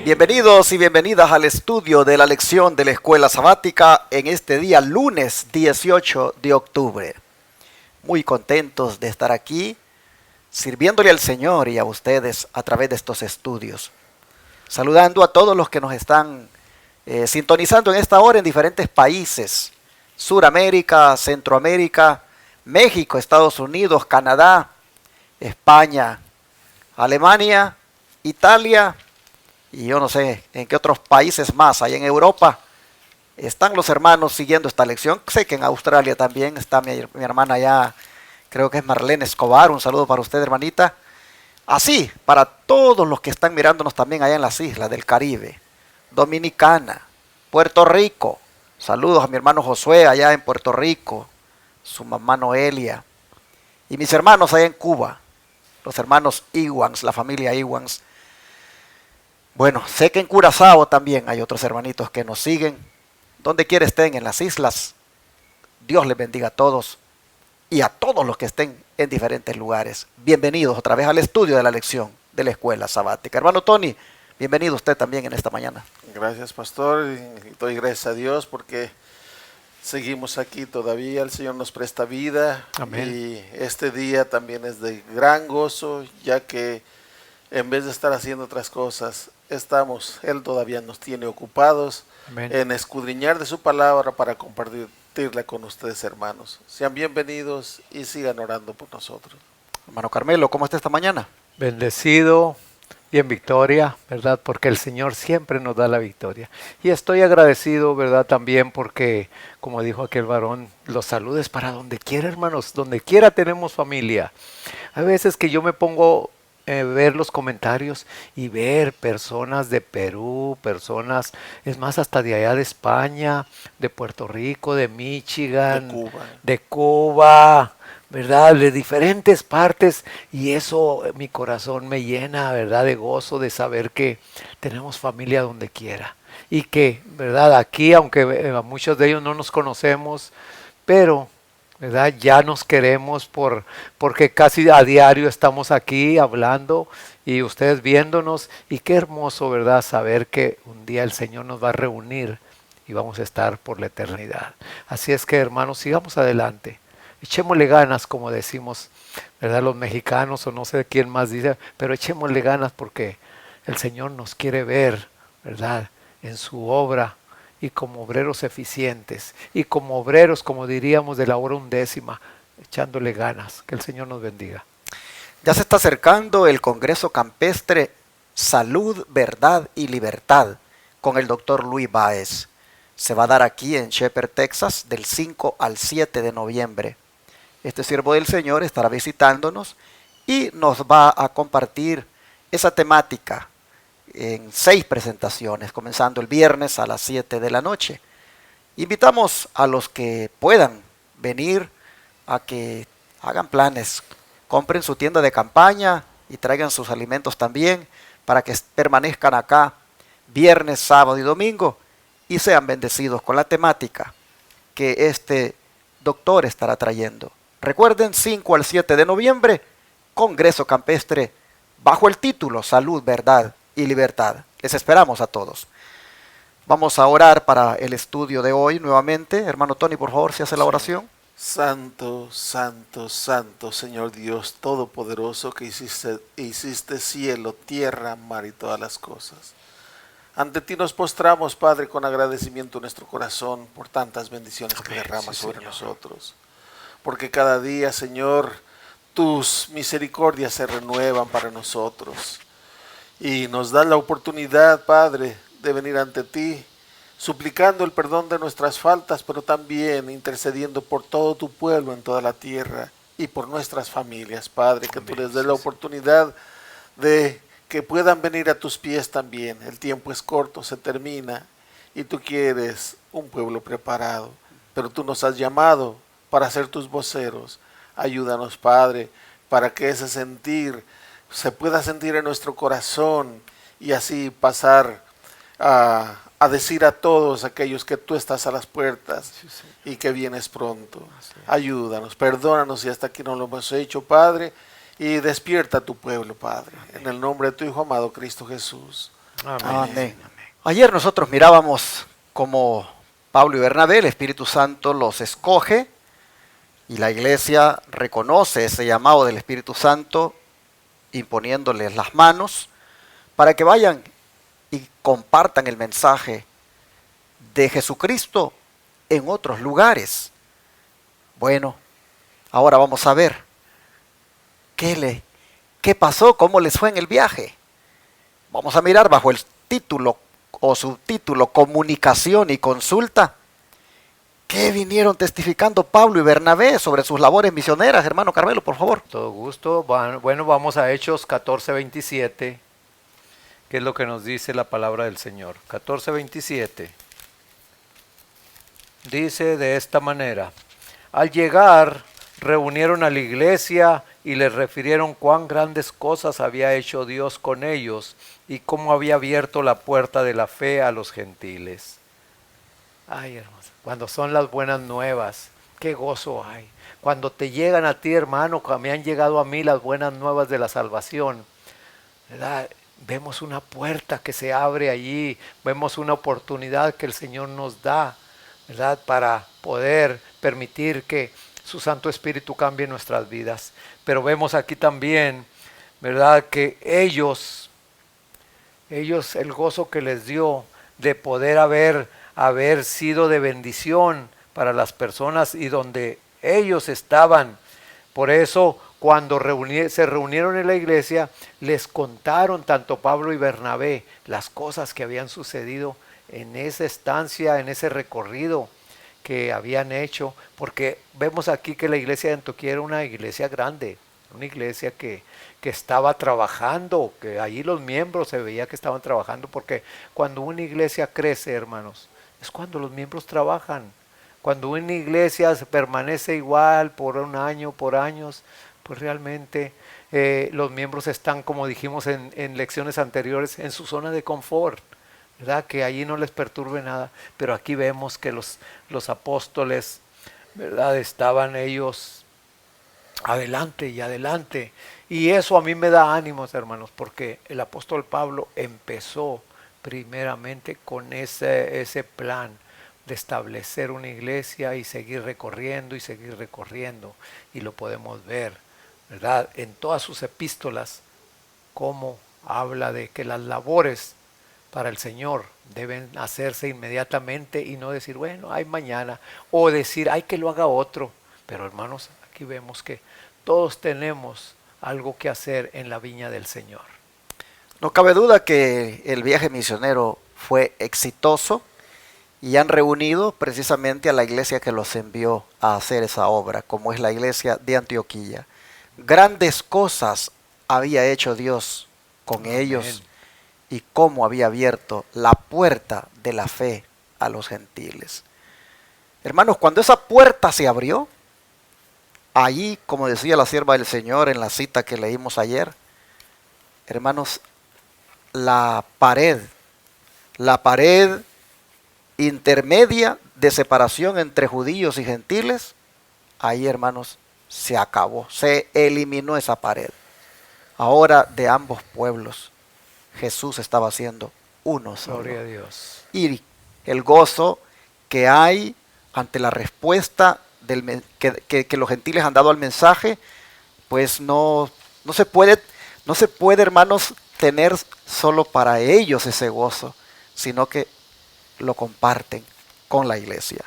Bienvenidos y bienvenidas al estudio de la lección de la Escuela Sabática en este día lunes 18 de octubre. Muy contentos de estar aquí sirviéndole al Señor y a ustedes a través de estos estudios. Saludando a todos los que nos están sintonizando en esta hora en diferentes países: Suramérica, Centroamérica, México, Estados Unidos, Canadá, España, Alemania, Italia y yo no sé en qué otros países más. Allá en Europa están los hermanos siguiendo esta lección. Sé que en Australia también está mi hermana allá, creo que es Marlene Escobar. Un saludo para usted, hermanita. Así, para todos los que están mirándonos también allá en las islas del Caribe, Dominicana, Puerto Rico. Saludos a mi hermano Josué allá en Puerto Rico, su mamá Noelia, y mis hermanos allá en Cuba, los hermanos Iwans, la familia Iwans. Bueno, sé que en Curazao también hay otros hermanitos que nos siguen. Donde quiera estén en las islas, Dios les bendiga a todos y a todos los que estén en diferentes lugares. Bienvenidos otra vez al estudio de la lección de la Escuela Sabática. Hermano Tony, bienvenido usted también en esta mañana. Gracias, pastor, y doy gracias a Dios porque seguimos aquí todavía. El Señor nos presta vida. Amén. Y este día también es de gran gozo, ya que en vez de estar haciendo otras cosas, Él todavía nos tiene ocupados. Amén. En escudriñar de su palabra para compartirla con ustedes, hermanos. Sean bienvenidos y sigan orando por nosotros. Hermano Carmelo, ¿cómo está esta mañana? Bendecido y en victoria, ¿verdad? Porque el Señor siempre nos da la victoria. Y estoy agradecido, ¿verdad? También porque, como dijo aquel varón, los saludes para donde quiera, hermanos. Donde quiera tenemos familia. Hay veces que yo me pongo ver los comentarios y ver personas de Perú, personas, es más, hasta de allá de España, de Puerto Rico, de Michigan, de Cuba, ¿verdad? De diferentes partes, y eso mi corazón me llena, ¿verdad? De gozo de saber que tenemos familia donde quiera y que, ¿verdad? Aquí, aunque a muchos de ellos no nos conocemos, pero ¿verdad? Ya nos queremos porque casi a diario estamos aquí hablando y ustedes viéndonos, y qué hermoso, ¿verdad? Saber que un día el Señor nos va a reunir y vamos a estar por la eternidad. Así es que, hermanos, sigamos adelante, echémosle ganas, como decimos, ¿verdad? Los mexicanos, o no sé quién más dice, pero echémosle ganas porque el Señor nos quiere ver, ¿verdad? En su obra, y como obreros eficientes, y como obreros, como diríamos, de la hora undécima, echándole ganas. Que el Señor nos bendiga. Ya se está acercando el Congreso Campestre Salud, Verdad y Libertad con el doctor Luis Báez. Se va a dar aquí en Shepherd, Texas, del 5 al 7 de noviembre. Este siervo del Señor estará visitándonos y nos va a compartir esa temática en 6 presentaciones, comenzando el viernes a las 7 de la noche. Invitamos a los que puedan venir a que hagan planes, compren su tienda de campaña y traigan sus alimentos también para que permanezcan acá viernes, sábado y domingo y sean bendecidos con la temática que este doctor estará trayendo. Recuerden, 5 al 7 de noviembre, Congreso Campestre bajo el título Salud, Verdad y Libertad. Les esperamos a todos. Vamos a orar para el estudio de hoy nuevamente. Hermano Tony, por favor, si hace la oración. Santo, santo, santo, Señor Dios Todopoderoso, que hiciste cielo, tierra, mar y todas las cosas. Ante ti nos postramos, Padre, con agradecimiento en nuestro corazón por tantas bendiciones que derramas sobre nosotros. Porque cada día, Señor, tus misericordias se renuevan para nosotros. Y nos das la oportunidad, Padre, de venir ante ti, suplicando el perdón de nuestras faltas, pero también intercediendo por todo tu pueblo en toda la tierra y por nuestras familias, Padre, que tú les des la oportunidad de que puedan venir a tus pies también. El tiempo es corto, se termina, y tú quieres un pueblo preparado, pero tú nos has llamado para ser tus voceros. Ayúdanos, Padre, para que ese sentir se pueda sentir en nuestro corazón y así pasar a decir a todos aquellos que tú estás a las puertas y que vienes pronto. Ayúdanos, perdónanos si hasta aquí no lo hemos hecho, Padre, y despierta a tu pueblo, Padre, en el nombre de tu Hijo amado Cristo Jesús. Amén. Ayer nosotros mirábamos cómo Pablo y Bernabé, el Espíritu Santo los escoge y la iglesia reconoce ese llamado del Espíritu Santo imponiéndoles las manos para que vayan y compartan el mensaje de Jesucristo en otros lugares. Bueno, ahora vamos a ver qué pasó, cómo les fue en el viaje. Vamos a mirar bajo el título o subtítulo Comunicación y Consulta. ¿Qué vinieron testificando Pablo y Bernabé sobre sus labores misioneras? Hermano Carmelo, por favor. Todo gusto. Bueno, vamos a Hechos 14:27, que es lo que nos dice la palabra del Señor. 14:27. Dice de esta manera: al llegar, reunieron a la iglesia y les refirieron cuán grandes cosas había hecho Dios con ellos y cómo había abierto la puerta de la fe a los gentiles. Ay, hermanos, cuando son las buenas nuevas, qué gozo hay. Cuando te llegan a ti, hermano, como me han llegado a mí las buenas nuevas de la salvación, ¿verdad? Vemos una puerta que se abre allí, vemos una oportunidad que el Señor nos da, ¿verdad? Para poder permitir que su Santo Espíritu cambie nuestras vidas. Pero vemos aquí también, ¿verdad? Que ellos, el gozo que les dio de poder haber sido de bendición para las personas y donde ellos estaban. Por eso cuando se reunieron en la iglesia, les contaron tanto Pablo y Bernabé las cosas que habían sucedido en esa estancia, en ese recorrido que habían hecho, porque vemos aquí que la iglesia de Antioquía era una iglesia grande, una iglesia que estaba trabajando, que allí los miembros se veía que estaban trabajando, porque cuando una iglesia crece, hermanos, es cuando los miembros trabajan. Cuando una iglesia se permanece igual por un año, por años, pues realmente los miembros están, como dijimos en lecciones anteriores, en su zona de confort, ¿verdad? Que allí no les perturbe nada. Pero aquí vemos que los apóstoles, ¿verdad? Estaban ellos adelante y adelante. Y eso a mí me da ánimos, hermanos, porque el apóstol Pablo empezó primeramente con ese plan de establecer una iglesia y seguir recorriendo y lo podemos ver, ¿verdad? En todas sus epístolas, cómo habla de que las labores para el Señor deben hacerse inmediatamente y no decir, bueno, hay mañana, o decir, hay que lo haga otro. Pero hermanos, aquí vemos que todos tenemos algo que hacer en la viña del Señor. No cabe duda que el viaje misionero fue exitoso y han reunido precisamente a la iglesia que los envió a hacer esa obra, como es la iglesia de Antioquía. Grandes cosas había hecho Dios con Amén. ellos y cómo había abierto la puerta de la fe a los gentiles. Hermanos, cuando esa puerta se abrió, allí, como decía la sierva del Señor en la cita que leímos ayer, hermanos, la pared intermedia de separación entre judíos y gentiles, ahí, hermanos, se acabó, se eliminó esa pared. Ahora de ambos pueblos Jesús estaba haciendo uno solo. Gloria a Dios. Y el gozo que hay ante la respuesta que los gentiles han dado al mensaje, pues no se puede, hermanos, tener solo para ellos ese gozo, sino que lo comparten con la iglesia.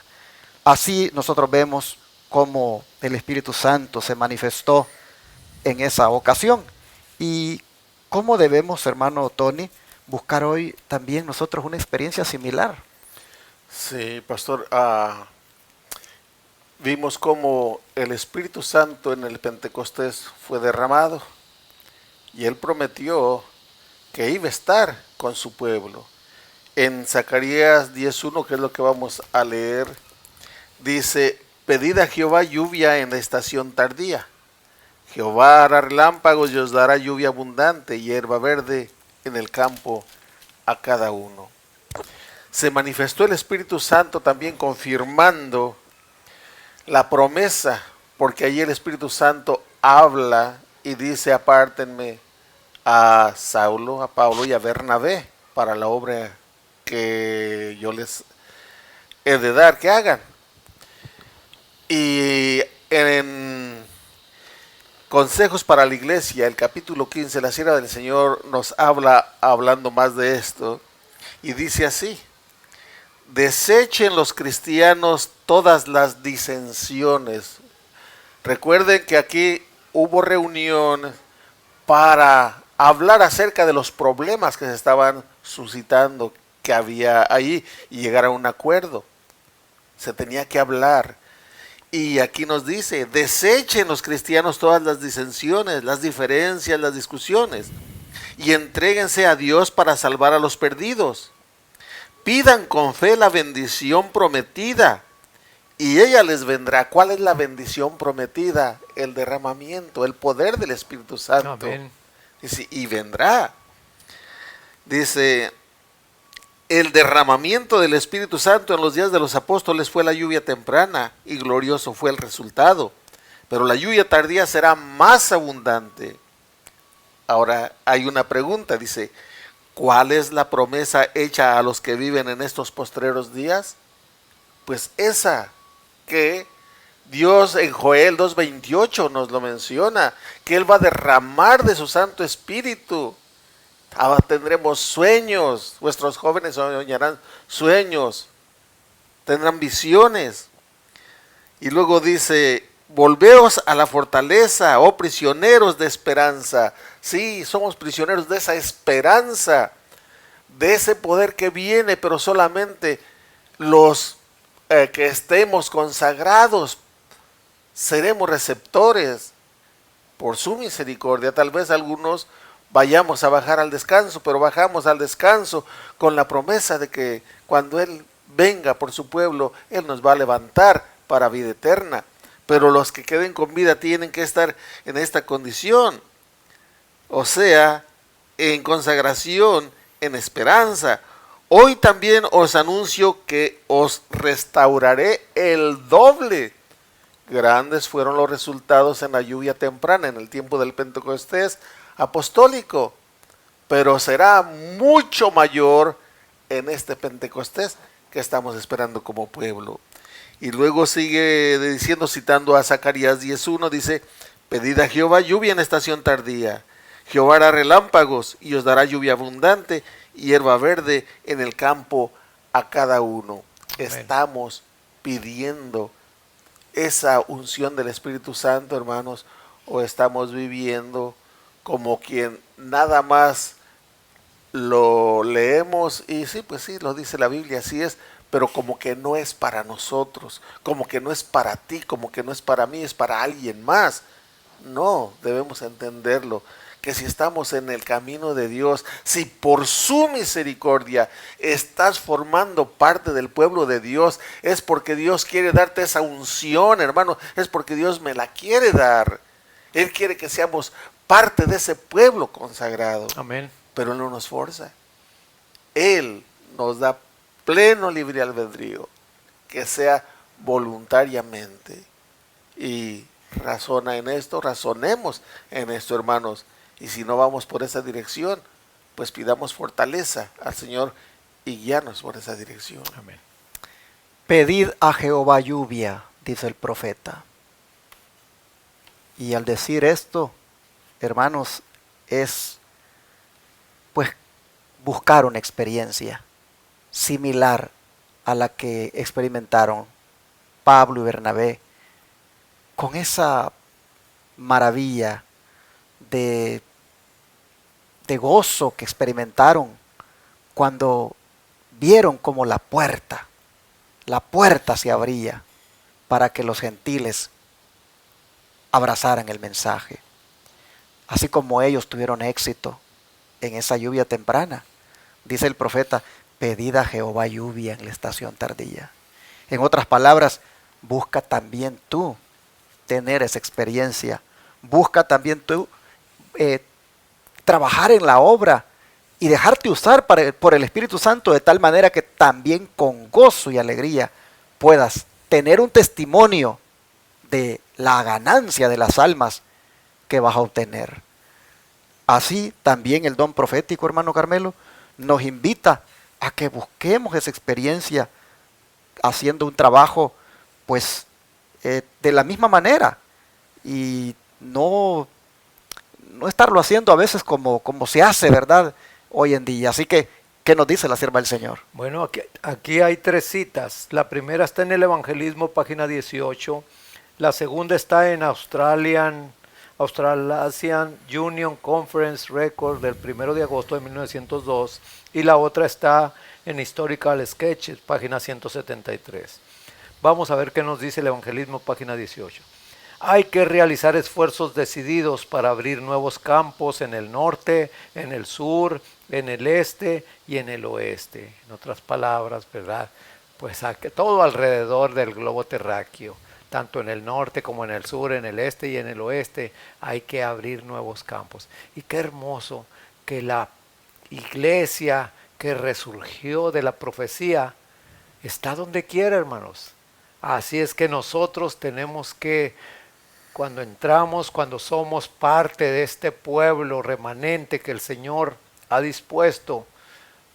Así nosotros vemos cómo el Espíritu Santo se manifestó en esa ocasión. Y cómo debemos, hermano Tony, buscar hoy también nosotros una experiencia similar. Sí, pastor, vimos cómo el Espíritu Santo en el Pentecostés fue derramado y Él prometió que iba a estar con su pueblo. En Zacarías 10:1, que es lo que vamos a leer, dice, pedid a Jehová lluvia en la estación tardía. Jehová hará relámpagos y os dará lluvia abundante y hierba verde en el campo a cada uno. Se manifestó el Espíritu Santo también confirmando la promesa, porque allí el Espíritu Santo habla y dice, apártenme a Saulo, a Pablo y a Bernabé. para la obra que yo les he de dar que hagan. Y en Consejos para la Iglesia, el capítulo 15, la sierva del Señor nos habla hablando más de esto, y dice así: desechen los cristianos todas las disensiones. Recuerden que aquí hubo reunión para hablar acerca de los problemas que se estaban suscitando, que había ahí, y llegar a un acuerdo. Se tenía que hablar. Y aquí nos dice: desechen los cristianos todas las disensiones, las diferencias, las discusiones, y entréguense a Dios para salvar a los perdidos. Pidan con fe la bendición prometida, y ella les vendrá. ¿Cuál es la bendición prometida? El derramamiento, el poder del Espíritu Santo. Amén. Dice, y vendrá. Dice, el derramamiento del Espíritu Santo en los días de los apóstoles fue la lluvia temprana, y glorioso fue el resultado. Pero la lluvia tardía será más abundante. Ahora hay una pregunta, dice, ¿cuál es la promesa hecha a los que viven en estos postreros días? Pues esa que Dios en Joel 2:28 nos lo menciona, que Él va a derramar de su Santo Espíritu. Tendremos sueños, vuestros jóvenes soñarán sueños, tendrán visiones. Y luego dice, volveos a la fortaleza, oh prisioneros de esperanza. Sí, somos prisioneros de esa esperanza, de ese poder que viene, pero solamente los que estemos consagrados seremos receptores por su misericordia. Tal vez algunos vayamos a bajar al descanso, pero bajamos al descanso con la promesa de que cuando Él venga por su pueblo, Él nos va a levantar para vida eterna. Pero los que queden con vida tienen que estar en esta condición, o sea, en consagración, en esperanza. Hoy también os anuncio que os restauraré el doble. Grandes fueron los resultados en la lluvia temprana, en el tiempo del Pentecostés apostólico, pero será mucho mayor en este Pentecostés que estamos esperando como pueblo. Y luego sigue diciendo, citando a Zacarías 10:1, dice, pedid a Jehová lluvia en estación tardía. Jehová hará relámpagos y os dará lluvia abundante y hierba verde en el campo a cada uno. Amén. Estamos pidiendo esa unción del Espíritu Santo, hermanos, o estamos viviendo como quien nada más lo leemos y sí, pues sí, lo dice la Biblia, así es, pero como que no es para nosotros, como que no es para ti, como que no es para mí, es para alguien más. No, debemos entenderlo, que si estamos en el camino de Dios, si por su misericordia estás formando parte del pueblo de Dios, es porque Dios quiere darte esa unción, hermano, es porque Dios me la quiere dar. Él quiere que seamos parte de ese pueblo consagrado. Amén. Pero Él no nos forza. Él nos da pleno libre albedrío, que sea voluntariamente. Y razonemos en esto, hermanos. Y si no vamos por esa dirección, pues pidamos fortaleza al Señor y guíanos por esa dirección. Amén. Pedid a Jehová lluvia, dice el profeta. Y al decir esto, hermanos, es pues buscar una experiencia similar a la que experimentaron Pablo y Bernabé, con esa maravilla de gozo que experimentaron cuando vieron como la puerta se abría para que los gentiles abrazaran el mensaje. Así como ellos tuvieron éxito en esa lluvia temprana, dice el profeta, pedid a Jehová lluvia en la estación tardía. En otras palabras, busca también tú tener esa experiencia, busca también tú trabajar en la obra y dejarte usar por el Espíritu Santo de tal manera que también con gozo y alegría puedas tener un testimonio de la ganancia de las almas que vas a obtener. Así también el don profético, hermano Carmelo, nos invita a que busquemos esa experiencia haciendo un trabajo pues de la misma manera y no estarlo haciendo a veces como se hace, ¿verdad? Hoy en día. Así que, ¿qué nos dice la sierva del Señor? Bueno, aquí hay 3 citas. La primera está en el Evangelismo, página 18. La segunda está en Australasian Union Conference Record del 1 de agosto de 1902. Y la otra está en Historical Sketches, página 173. Vamos a ver qué nos dice el Evangelismo, página 18. Hay que realizar esfuerzos decididos para abrir nuevos campos en el norte, en el sur, en el este y en el oeste. En otras palabras, ¿verdad? Pues todo alrededor del globo terráqueo, tanto en el norte como en el sur, en el este y en el oeste, hay que abrir nuevos campos. Y qué hermoso que la iglesia que resurgió de la profecía está donde quiera, hermanos. Así es que nosotros tenemos que, cuando entramos, cuando somos parte de este pueblo remanente que el Señor ha dispuesto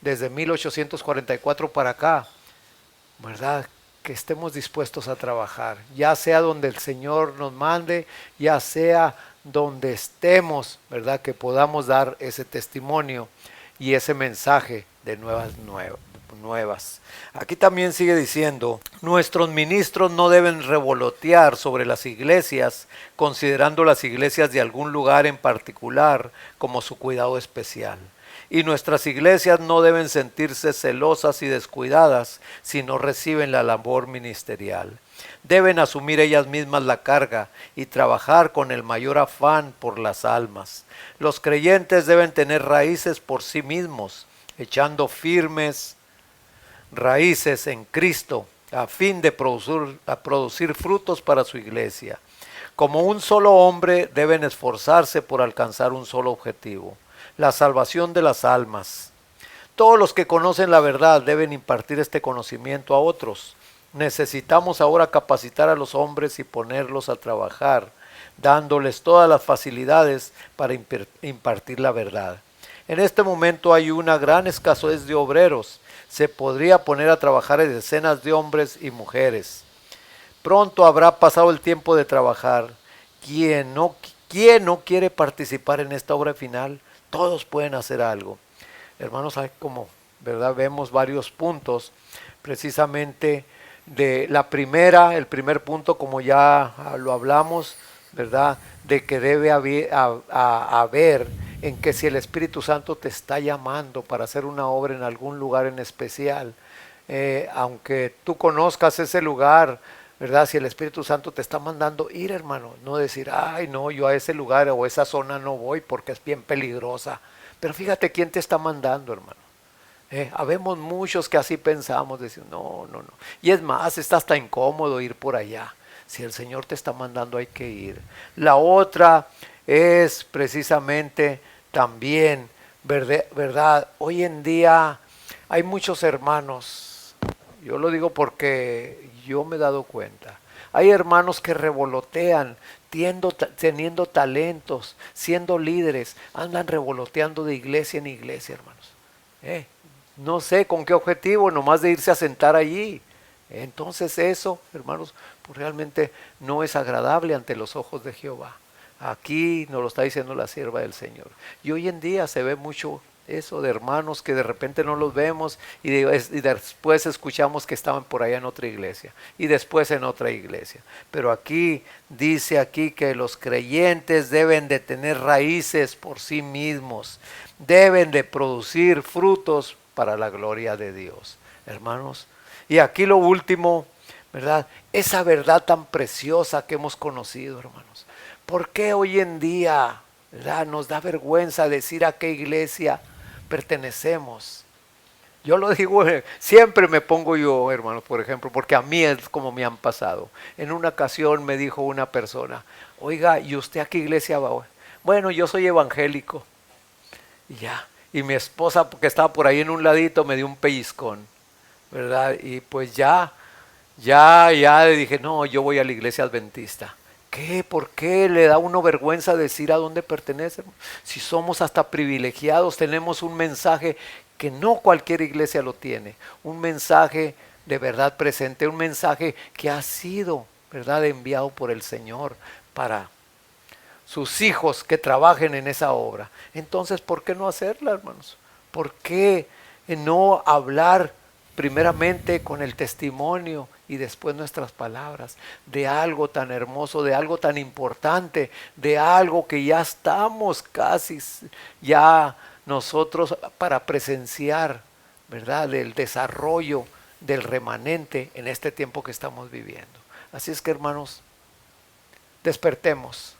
desde 1844 para acá, ¿verdad? Que estemos dispuestos a trabajar, ya sea donde el Señor nos mande, ya sea donde estemos, ¿verdad? Que podamos dar ese testimonio y ese mensaje de nuevas. Aquí también sigue diciendo, nuestros ministros no deben revolotear sobre las iglesias, considerando las iglesias de algún lugar en particular como su cuidado especial. Y nuestras iglesias no deben sentirse celosas y descuidadas si no reciben la labor ministerial. Deben asumir ellas mismas la carga y trabajar con el mayor afán por las almas. Los creyentes deben tener raíces por sí mismos, echando firmes raíces en Cristo a fin de producir frutos para su iglesia. Como un solo hombre deben esforzarse por alcanzar un solo objetivo, la salvación de las almas. Todos los que conocen la verdad deben impartir este conocimiento a otros. Necesitamos ahora capacitar a los hombres y ponerlos a trabajar, dándoles todas las facilidades para impartir la verdad. En este momento hay una gran escasez de obreros. Se podría poner a trabajar a decenas de hombres y mujeres. Pronto habrá pasado el tiempo de trabajar. ¿Quién no quiere participar en esta obra final? Todos pueden hacer algo. Hermanos, hay como, ¿verdad? Vemos varios puntos, precisamente de el primer punto, como ya lo hablamos, ¿verdad? De que debe haber en que si el Espíritu Santo te está llamando para hacer una obra en algún lugar en especial, aunque tú conozcas ese lugar, ¿verdad? Si el Espíritu Santo te está mandando ir, hermano, no decir, ay no, yo a ese lugar o esa zona no voy porque es bien peligrosa. Pero fíjate quién te está mandando, hermano. Habemos muchos que así pensamos, decimos, no. Y es más, está hasta incómodo ir por allá. Si el Señor te está mandando, hay que ir. La otra es precisamente también, ¿verdad? Hoy en día hay muchos hermanos, yo lo digo porque yo me he dado cuenta, hay hermanos que revolotean, teniendo talentos, siendo líderes, andan revoloteando de iglesia en iglesia, hermanos. No sé con qué objetivo, nomás de irse a sentar allí. Entonces eso, hermanos, pues realmente no es agradable ante los ojos de Jehová. Aquí nos lo está diciendo la sierva del Señor. Y hoy en día se ve mucho eso de hermanos que de repente no los vemos y después escuchamos que estaban por allá en otra iglesia y después en otra iglesia. Pero aquí dice aquí que los creyentes deben de tener raíces por sí mismos, deben de producir frutos para la gloria de Dios, hermanos. Y aquí lo último, ¿verdad? Esa verdad tan preciosa que hemos conocido, hermanos. ¿Por qué hoy en día, ¿verdad? Nos da vergüenza decir a qué iglesia pertenecemos? Yo lo digo, siempre me pongo yo, hermanos, por ejemplo, porque a mí es como me han pasado. En una ocasión me dijo una persona, oiga, ¿y usted a qué iglesia va? Bueno, yo soy evangélico. Y ya, y mi esposa, que estaba por ahí en un ladito, me dio un pellizcón, ¿verdad? Y pues ya le dije, no, yo voy a la iglesia adventista. qué? ¿Por qué le da a uno vergüenza decir a dónde pertenece? Si somos hasta privilegiados, tenemos un mensaje que no cualquier iglesia lo tiene, un mensaje de verdad presente, un mensaje que ha sido, ¿verdad?, enviado por el Señor para sus hijos que trabajen en esa obra. Entonces, ¿por qué no hacerla, hermanos? ¿Por qué no hablar primeramente con el testimonio y después nuestras palabras de algo tan hermoso, de algo tan importante, de algo que ya estamos casi ya nosotros para presenciar, ¿verdad?, del desarrollo del remanente en este tiempo que estamos viviendo? Así es que, hermanos, despertemos.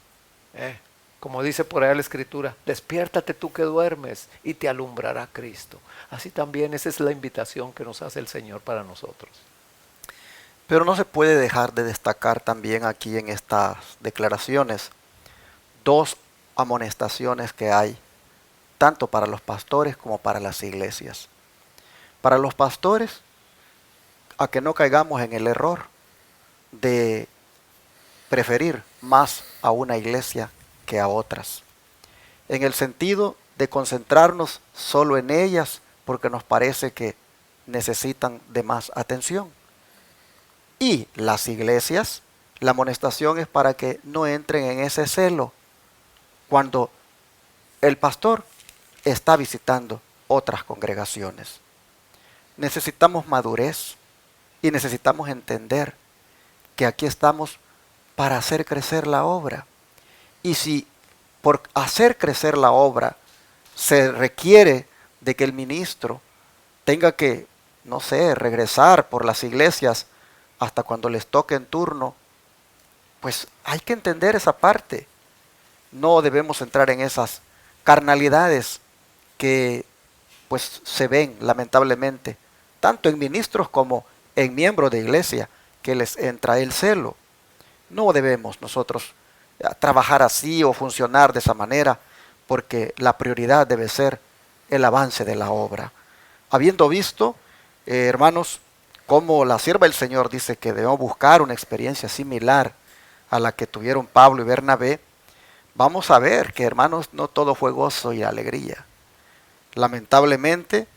Como dice por ahí la Escritura, despiértate tú que duermes y te alumbrará Cristo. Así también esa es la invitación que nos hace el Señor para nosotros. Pero no se puede dejar de destacar también aquí en estas declaraciones dos amonestaciones que hay, tanto para los pastores como para las iglesias. Para los pastores, a que no caigamos en el error de preferir más a una iglesia que a otras, en el sentido de concentrarnos solo en ellas porque nos parece que necesitan de más atención. Y las iglesias, la amonestación es para que no entren en ese celo cuando el pastor está visitando otras congregaciones. Necesitamos madurez y necesitamos entender que aquí estamos para hacer crecer la obra. Y si por hacer crecer la obra se requiere de que el ministro tenga que, no sé, regresar por las iglesias hasta cuando les toque en turno, pues hay que entender esa parte. No debemos entrar en esas carnalidades que pues se ven lamentablemente, tanto en ministros como en miembros de iglesia, que les entra el celo. No debemos nosotros trabajar así o funcionar de esa manera, porque la prioridad debe ser el avance de la obra. Habiendo visto, hermanos, cómo la sierva del Señor dice que debemos buscar una experiencia similar a la que tuvieron Pablo y Bernabé, vamos a ver que, hermanos, no todo fue gozo y alegría. Lamentablemente,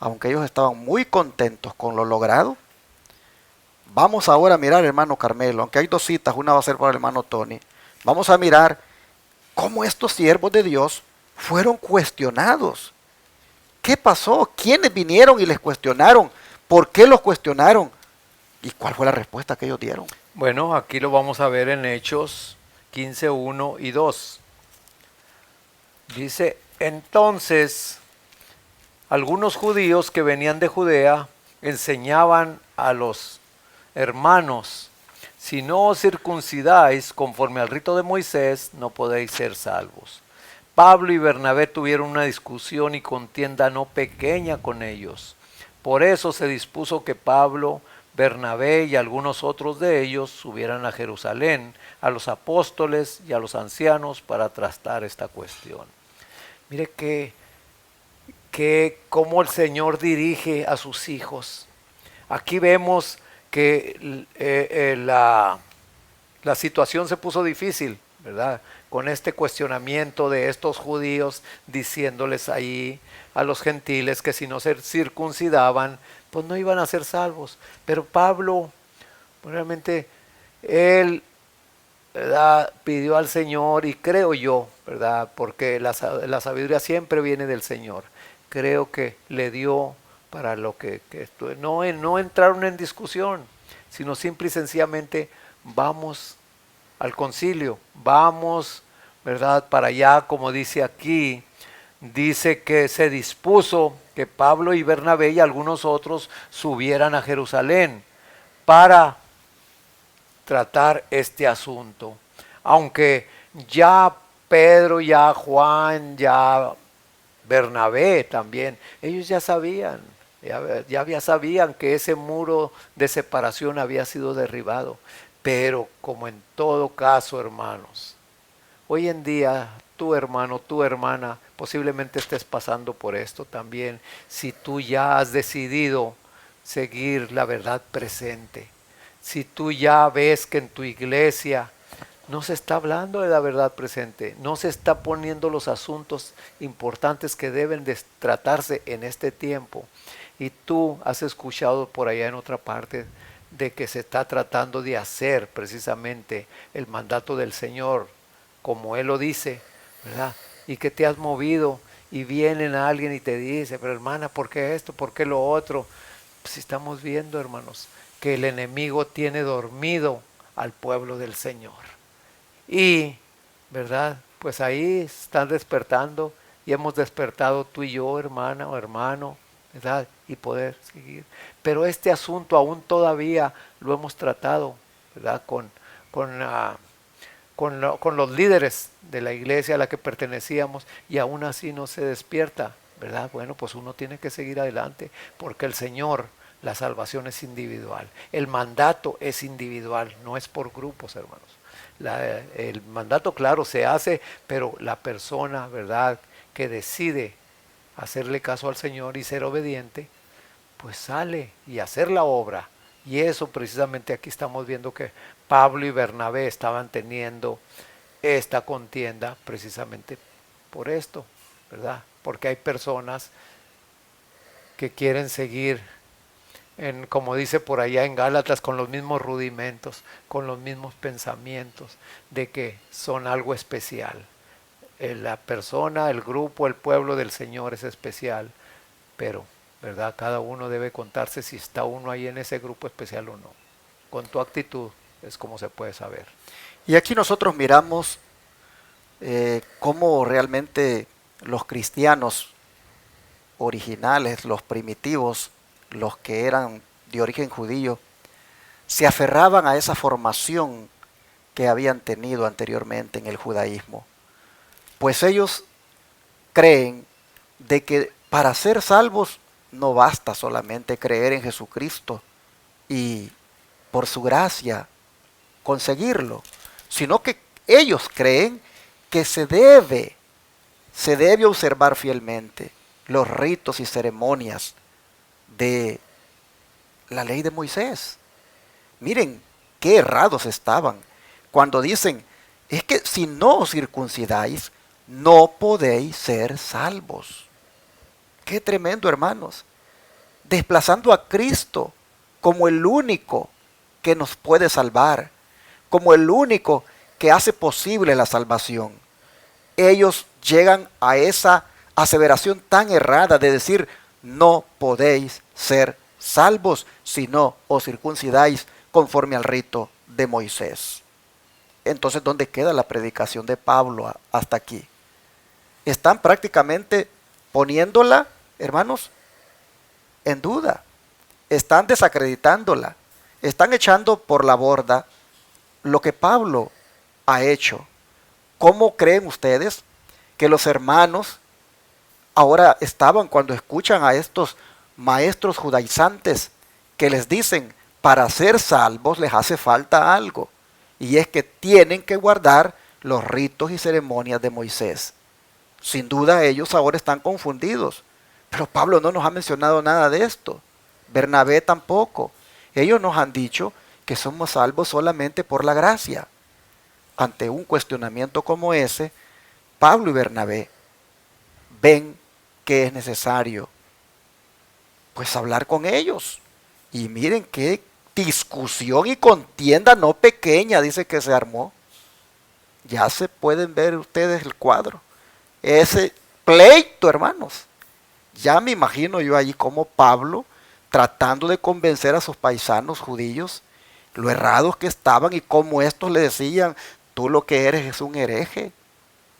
aunque ellos estaban muy contentos con lo logrado, vamos ahora a mirar, hermano Carmelo, aunque hay dos citas, una va a ser para el hermano Tony, vamos a mirar cómo estos siervos de Dios fueron cuestionados. ¿Qué pasó? ¿Quiénes vinieron y les cuestionaron? ¿Por qué los cuestionaron? ¿Y cuál fue la respuesta que ellos dieron? Bueno, aquí lo vamos a ver en Hechos 15, 1 y 2. Dice, entonces, algunos judíos que venían de Judea enseñaban a los hermanos, si no os circuncidáis conforme al rito de Moisés, no podéis ser salvos. Pablo y Bernabé tuvieron una discusión y contienda no pequeña con ellos. Por eso se dispuso que Pablo, Bernabé y algunos otros de ellos subieran a Jerusalén, a los apóstoles y a los ancianos para tratar esta cuestión. Mire que cómo el Señor dirige a sus hijos. Aquí vemos que la situación se puso difícil, ¿verdad? Con este cuestionamiento de estos judíos diciéndoles ahí a los gentiles que si no se circuncidaban, pues no iban a ser salvos. Pero Pablo, realmente, él, ¿verdad?, pidió al Señor, y creo yo, ¿verdad?, porque la sabiduría siempre viene del Señor, creo que le dio para lo que no entraron en discusión, sino simple y sencillamente vamos al concilio, vamos, ¿verdad?, para allá, como dice aquí, dice que se dispuso que Pablo y Bernabé y algunos otros subieran a Jerusalén para tratar este asunto. Aunque ya Pedro, ya Juan, ya Bernabé también, ellos ya sabían, ya sabían que ese muro de separación había sido derribado. Pero como en todo caso, hermanos, hoy en día tu hermano, tu hermana, posiblemente estés pasando por esto también. Si tú ya has decidido seguir la verdad presente, si tú ya ves que en tu iglesia no se está hablando de la verdad presente, no se está poniendo los asuntos importantes que deben de tratarse en este tiempo. Y tú has escuchado por allá en otra parte de que se está tratando de hacer precisamente el mandato del Señor, como Él lo dice, ¿verdad? Y que te has movido y vienen a alguien y te dice, pero hermana, ¿por qué esto? ¿Por qué lo otro? Pues estamos viendo, hermanos, que el enemigo tiene dormido al pueblo del Señor. Y, ¿verdad? Pues ahí están despertando y hemos despertado tú y yo, hermana o hermano, ¿verdad? Y poder seguir. Pero este asunto aún todavía lo hemos tratado, ¿verdad? Con los líderes de la iglesia a la que pertenecíamos y aún así no se despierta, ¿verdad? Bueno, pues uno tiene que seguir adelante porque el Señor, la salvación es individual. El mandato es individual, no es por grupos, hermanos. El mandato, claro, se hace, pero la persona, ¿verdad?, que decide hacerle caso al Señor y ser obediente, pues sale y hacer la obra. Y eso precisamente aquí estamos viendo que Pablo y Bernabé estaban teniendo esta contienda precisamente por esto, ¿verdad? Porque hay personas que quieren seguir, como dice por allá en Gálatas, con los mismos rudimentos, con los mismos pensamientos de que son algo especial. La persona, el grupo, el pueblo del Señor es especial, pero, ¿verdad? Cada uno debe contarse si está uno ahí en ese grupo especial o no. Con tu actitud es como se puede saber. Y aquí nosotros miramos cómo realmente los cristianos originales, los primitivos, los que eran de origen judío, se aferraban a esa formación que habían tenido anteriormente en el judaísmo. Pues ellos creen de que para ser salvos no basta solamente creer en Jesucristo y por su gracia conseguirlo, sino que ellos creen que se debe observar fielmente los ritos y ceremonias de la ley de Moisés. Miren qué errados estaban cuando dicen, es que si no os circuncidáis, no podéis ser salvos. Qué tremendo, hermanos. Desplazando a Cristo como el único que nos puede salvar, como el único que hace posible la salvación. Ellos llegan a esa aseveración tan errada de decir, no podéis ser salvos si no os circuncidáis conforme al rito de Moisés. Entonces, ¿dónde queda la predicación de Pablo hasta aquí? Están prácticamente poniéndola, hermanos, en duda. Están desacreditándola. Están echando por la borda lo que Pablo ha hecho. ¿Cómo creen ustedes que los hermanos ahora estaban cuando escuchan a estos maestros judaizantes que les dicen, para ser salvos les hace falta algo? Y es que tienen que guardar los ritos y ceremonias de Moisés. Sin duda ellos ahora están confundidos. Pero Pablo no nos ha mencionado nada de esto. Bernabé tampoco. Ellos nos han dicho que somos salvos solamente por la gracia. Ante un cuestionamiento como ese, Pablo y Bernabé ven que es necesario pues hablar con ellos. Y miren qué discusión y contienda no pequeña dice que se armó. Ya se pueden ver ustedes el cuadro. Ese pleito, hermanos. Ya me imagino yo allí como Pablo tratando de convencer a sus paisanos judíos lo errados que estaban y cómo estos le decían, tú lo que eres es un hereje,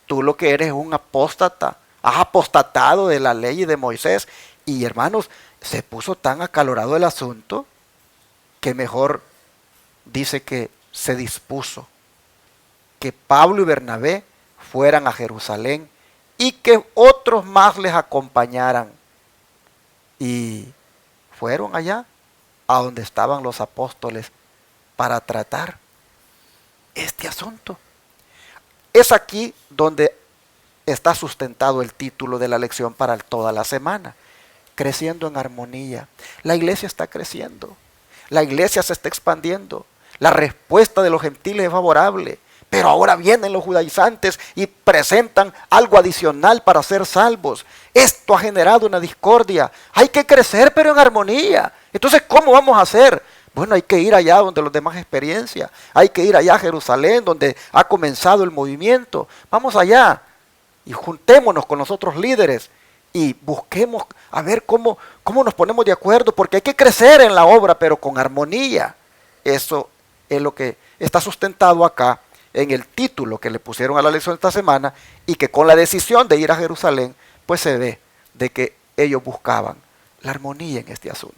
tú lo que eres es un apóstata, has apostatado de la ley y de Moisés. Y hermanos, se puso tan acalorado el asunto que mejor dice que se dispuso que Pablo y Bernabé fueran a Jerusalén y que otros más les acompañaran. Y fueron allá a donde estaban los apóstoles para tratar este asunto. Es aquí donde está sustentado el título de la lección para toda la semana. Creciendo en armonía. La iglesia está creciendo. La iglesia se está expandiendo. La respuesta de los gentiles es favorable. Pero ahora vienen los judaizantes y presentan algo adicional para ser salvos. Esto ha generado una discordia. Hay que crecer, pero en armonía. Entonces, ¿cómo vamos a hacer? Bueno, hay que ir allá donde los demás experiencia. Hay que ir allá a Jerusalén, donde ha comenzado el movimiento. Vamos allá y juntémonos con los otros líderes y busquemos a ver cómo nos ponemos de acuerdo, porque hay que crecer en la obra, pero con armonía. Eso es lo que está sustentado acá en el título que le pusieron a la lección esta semana, y que con la decisión de ir a Jerusalén, pues se ve de que ellos buscaban la armonía en este asunto.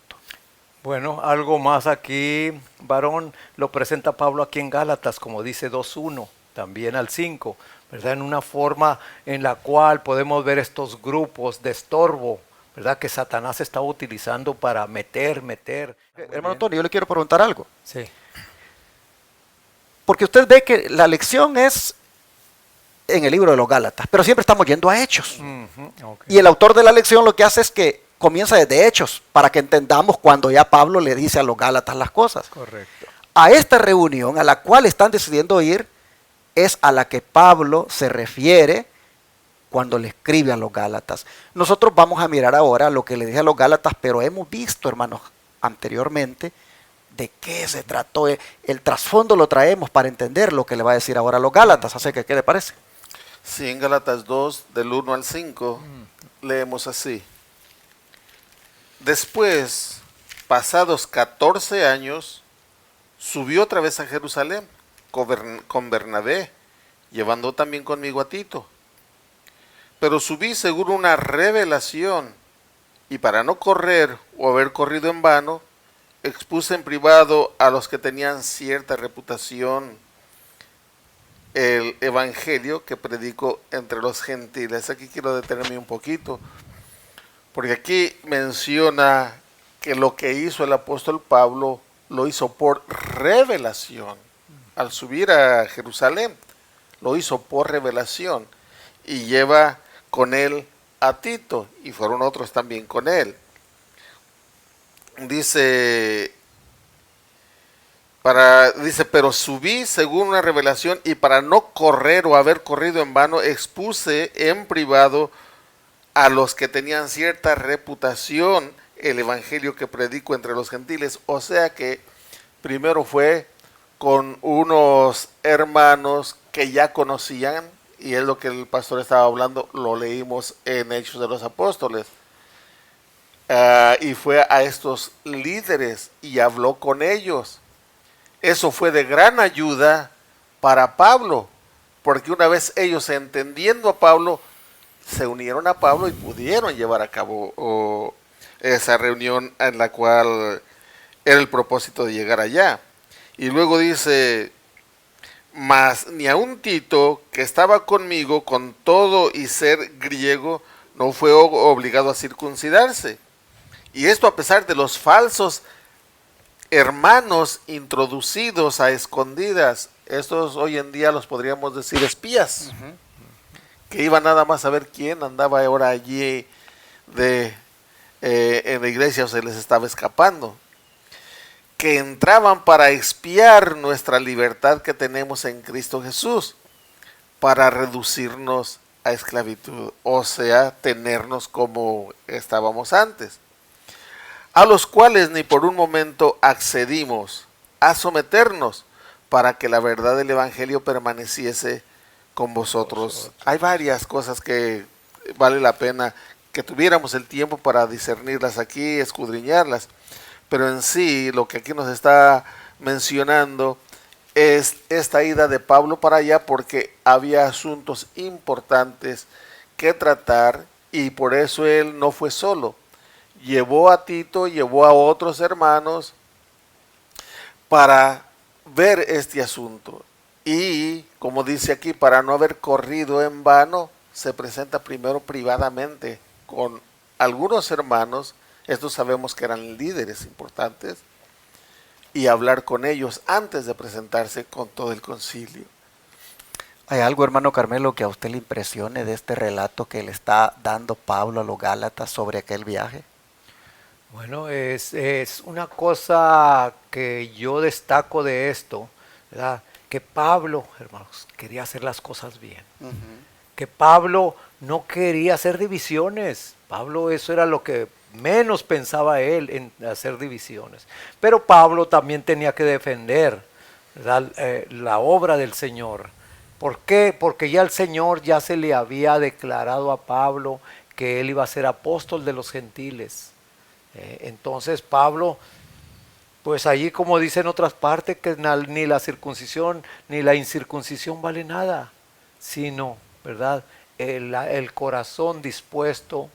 Bueno, algo más aquí, varón, lo presenta Pablo aquí en Gálatas, como dice 2:1, también al 5, ¿verdad? En una forma en la cual podemos ver estos grupos de estorbo, ¿verdad? Que Satanás está utilizando para meter. Hermano Tony, yo le quiero preguntar algo. Sí. Porque usted ve que la lección es en el libro de los Gálatas, pero siempre estamos yendo a Hechos. Okay. Y el autor de la lección lo que hace es que comienza desde Hechos, para que entendamos cuando ya Pablo le dice a los Gálatas las cosas. Correcto. A esta reunión a la cual están decidiendo ir, es a la que Pablo se refiere cuando le escribe a los Gálatas. Nosotros vamos a mirar ahora lo que le dije a los Gálatas, pero hemos visto, hermanos, anteriormente, de qué se trató. El trasfondo lo traemos para entender lo que le va a decir ahora a los Gálatas. Así que, ¿qué le parece? Sí, en Gálatas 2, del 1 al 5, leemos así. Después, pasados 14 años, subió otra vez a Jerusalén con Bernabé, llevando también conmigo a Tito. Pero subí según una revelación, y para no correr o haber corrido en vano, expuse en privado a los que tenían cierta reputación el evangelio que predico entre los gentiles. Aquí quiero detenerme un poquito, porque aquí menciona que lo que hizo el apóstol Pablo lo hizo por revelación. Al subir a Jerusalén, lo hizo por revelación, y lleva con él a Tito, y fueron otros también con él. Dice, pero subí según una revelación, y para no correr o haber corrido en vano, expuse en privado a los que tenían cierta reputación el evangelio que predico entre los gentiles. O sea que primero fue con unos hermanos que ya conocían, y es lo que el pastor estaba hablando, lo leímos en Hechos de los Apóstoles. Y fue a estos líderes y habló con ellos. Eso fue de gran ayuda para Pablo, porque una vez ellos, entendiendo a Pablo, se unieron a Pablo y pudieron llevar a cabo esa reunión en la cual era el propósito de llegar allá. Y luego dice, mas ni aun Tito, que estaba conmigo con todo y ser griego, no fue obligado a circuncidarse. Y esto a pesar de los falsos hermanos introducidos a escondidas. Estos hoy en día los podríamos decir espías, que iban nada más a ver quién andaba ahora allí en la iglesia o se les estaba escapando, que entraban para expiar nuestra libertad que tenemos en Cristo Jesús, para reducirnos a esclavitud, o sea, tenernos como estábamos antes, a los cuales ni por un momento accedimos a someternos, para que la verdad del Evangelio permaneciese con vosotros. Hay varias cosas que vale la pena que tuviéramos el tiempo para discernirlas aquí, escudriñarlas, pero en sí lo que aquí nos está mencionando es esta ida de Pablo para allá, porque había asuntos importantes que tratar, y por eso él no fue solo. Llevó a Tito, llevó a otros hermanos para ver este asunto. Y como dice aquí, para no haber corrido en vano, se presenta primero privadamente con algunos hermanos, estos sabemos que eran líderes importantes, y hablar con ellos antes de presentarse con todo el concilio. ¿Hay algo, hermano Carmelo, que a usted le impresione de este relato que le está dando Pablo a los Gálatas sobre aquel viaje? Bueno, es una cosa que yo destaco de esto, ¿verdad? que Pablo, hermanos, quería hacer las cosas bien. Ujú. Que Pablo no quería hacer divisiones. Pablo, eso era lo que menos pensaba él, en hacer divisiones. Pero Pablo también tenía que defender, ¿verdad? La obra del Señor. ¿Por qué? Porque ya el Señor ya se le había declarado a Pablo que él iba a ser apóstol de los gentiles. Entonces Pablo, pues allí, como dice en otras partes, que ni la circuncisión ni la incircuncisión vale nada, sino, ¿verdad?, el corazón dispuesto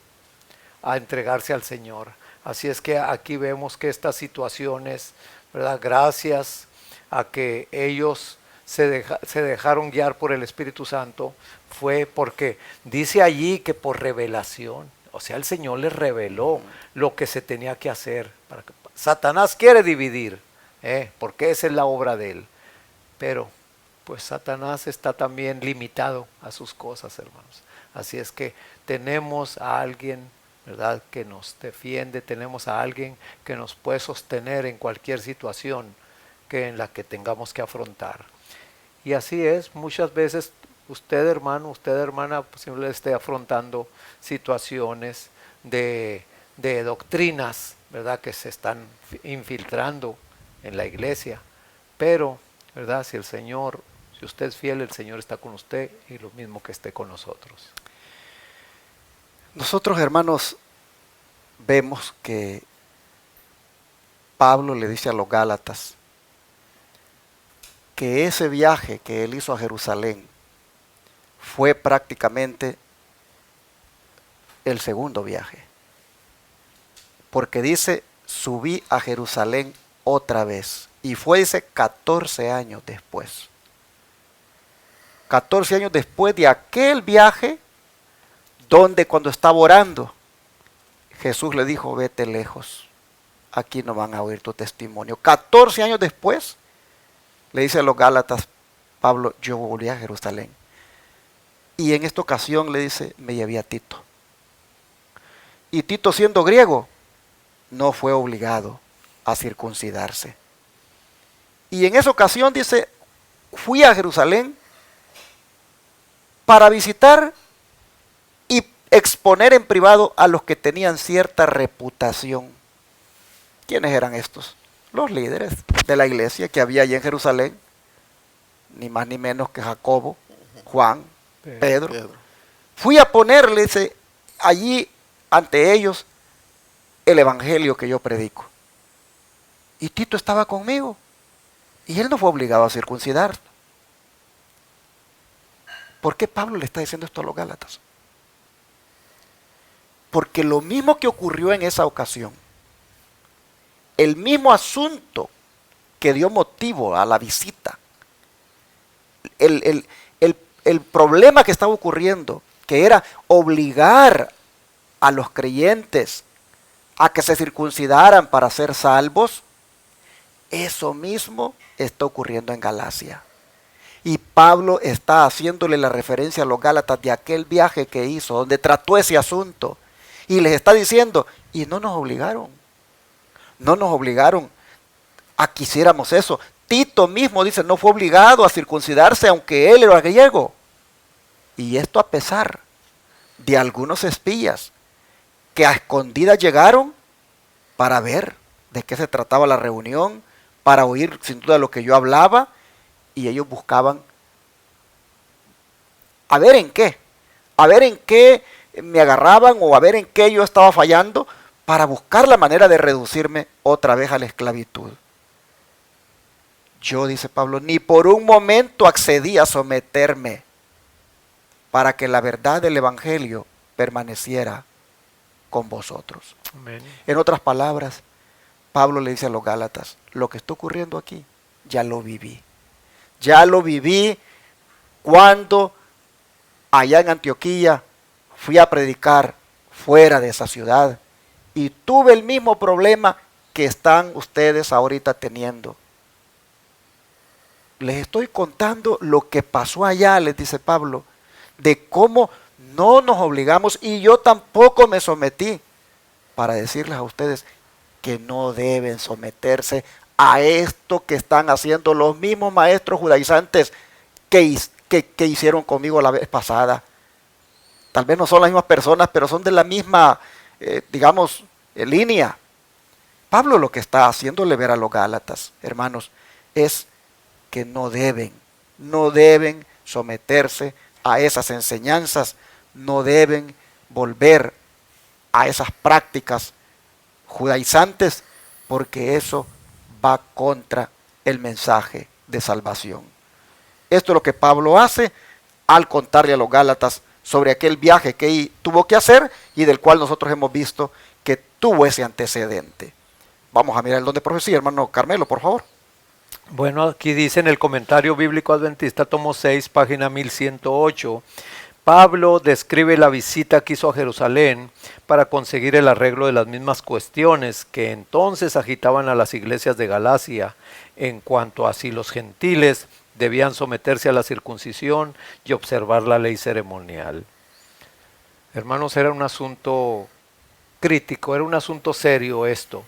a entregarse al Señor. Así es que aquí vemos que estas situaciones, ¿verdad?, gracias a que ellos se dejaron guiar por el Espíritu Santo, fue porque dice allí que por revelación, o sea, el Señor les reveló lo que se tenía que hacer. Satanás quiere dividir, porque esa es la obra de él, pero pues Satanás está también limitado a sus cosas, hermanos. Así es que tenemos a alguien, ¿verdad?, que nos defiende, tenemos a alguien que nos puede sostener en cualquier situación en la que tengamos que afrontar. Y así es, muchas veces usted, hermano, usted, hermana, posiblemente esté afrontando situaciones de doctrinas, ¿verdad?, que se están infiltrando en la iglesia. Pero, ¿verdad?, si usted es fiel, el Señor está con usted, y lo mismo que esté con nosotros. Nosotros, hermanos, vemos que Pablo le dice a los Gálatas que ese viaje que él hizo a Jerusalén fue prácticamente el segundo viaje. Porque dice, subí a Jerusalén otra vez. Y fue, dice, 14 años después. 14 años después de aquel viaje donde cuando estaba orando, Jesús le dijo, vete lejos. Aquí no van a oír tu testimonio. 14 años después, le dice a los Gálatas, Pablo, yo volví a Jerusalén. Y en esta ocasión le dice, me llevé a Tito. Y Tito, siendo griego, no fue obligado a circuncidarse. Y en esa ocasión dice, fui a Jerusalén para visitar y exponer en privado a los que tenían cierta reputación. ¿Quiénes eran estos? Los líderes de la iglesia que había allí en Jerusalén, ni más ni menos que Jacobo, Juan, Pedro. Fui a ponerles allí ante ellos el evangelio que yo predico. Y Tito estaba conmigo. Y él no fue obligado a circuncidar. ¿Por qué Pablo le está diciendo esto a los Gálatas? Porque lo mismo que ocurrió en esa ocasión, el mismo asunto que dio motivo a la visita, el problema que estaba ocurriendo, que era obligar a los creyentes a que se circuncidaran para ser salvos, eso mismo está ocurriendo en Galacia. Y Pablo está haciéndole la referencia a los Gálatas de aquel viaje que hizo, donde trató ese asunto. Y les está diciendo, y no nos obligaron a que hiciéramos eso. Tito mismo dice, no fue obligado a circuncidarse aunque él era griego. Y esto a pesar de algunos espías que a escondidas llegaron para ver de qué se trataba la reunión, para oír sin duda lo que yo hablaba, y ellos buscaban a ver en qué me agarraban o a ver en qué yo estaba fallando, para buscar la manera de reducirme otra vez a la esclavitud. Yo, dice Pablo, ni por un momento accedí a someterme para que la verdad del evangelio permaneciera con vosotros. Amén. En otras palabras, Pablo le dice a los Gálatas, lo que está ocurriendo aquí, ya lo viví. Ya lo viví cuando allá en Antioquía fui a predicar fuera de esa ciudad y tuve el mismo problema que están ustedes ahorita teniendo. Les estoy contando lo que pasó allá, les dice Pablo, de cómo no nos obligamos y yo tampoco me sometí, para decirles a ustedes que no deben someterse a esto que están haciendo los mismos maestros judaizantes que hicieron conmigo la vez pasada. Tal vez no son las mismas personas, pero son de la misma, línea. Pablo lo que está haciéndole ver a los Gálatas, hermanos, es que no deben someterse a esas enseñanzas, no deben volver a esas prácticas judaizantes, porque eso va contra el mensaje de salvación. Esto es lo que Pablo hace al contarle a los Gálatas sobre aquel viaje que tuvo que hacer y del cual nosotros hemos visto que tuvo ese antecedente. Vamos a mirar el don de profecía, hermano Carmelo, por favor. Bueno, aquí dice en el Comentario Bíblico Adventista, tomo 6, página 1108, Pablo describe la visita que hizo a Jerusalén para conseguir el arreglo de las mismas cuestiones que entonces agitaban a las iglesias de Galacia, en cuanto a si los gentiles debían someterse a la circuncisión y observar la ley ceremonial. Hermanos, era un asunto crítico, era un asunto serio esto,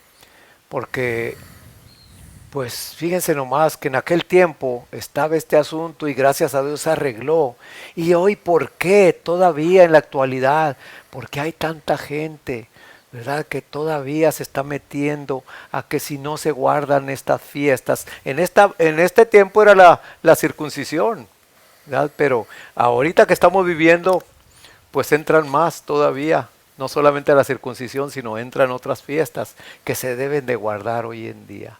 porque pues fíjense nomás que en aquel tiempo estaba este asunto y gracias a Dios se arregló. Y hoy, ¿por qué? Todavía en la actualidad, ¿por qué hay tanta gente, verdad, que todavía se está metiendo a que si no se guardan estas fiestas? En este tiempo era la circuncisión, ¿verdad? Pero ahorita que estamos viviendo, pues entran más todavía. No solamente a la circuncisión, sino entran otras fiestas que se deben de guardar hoy en día.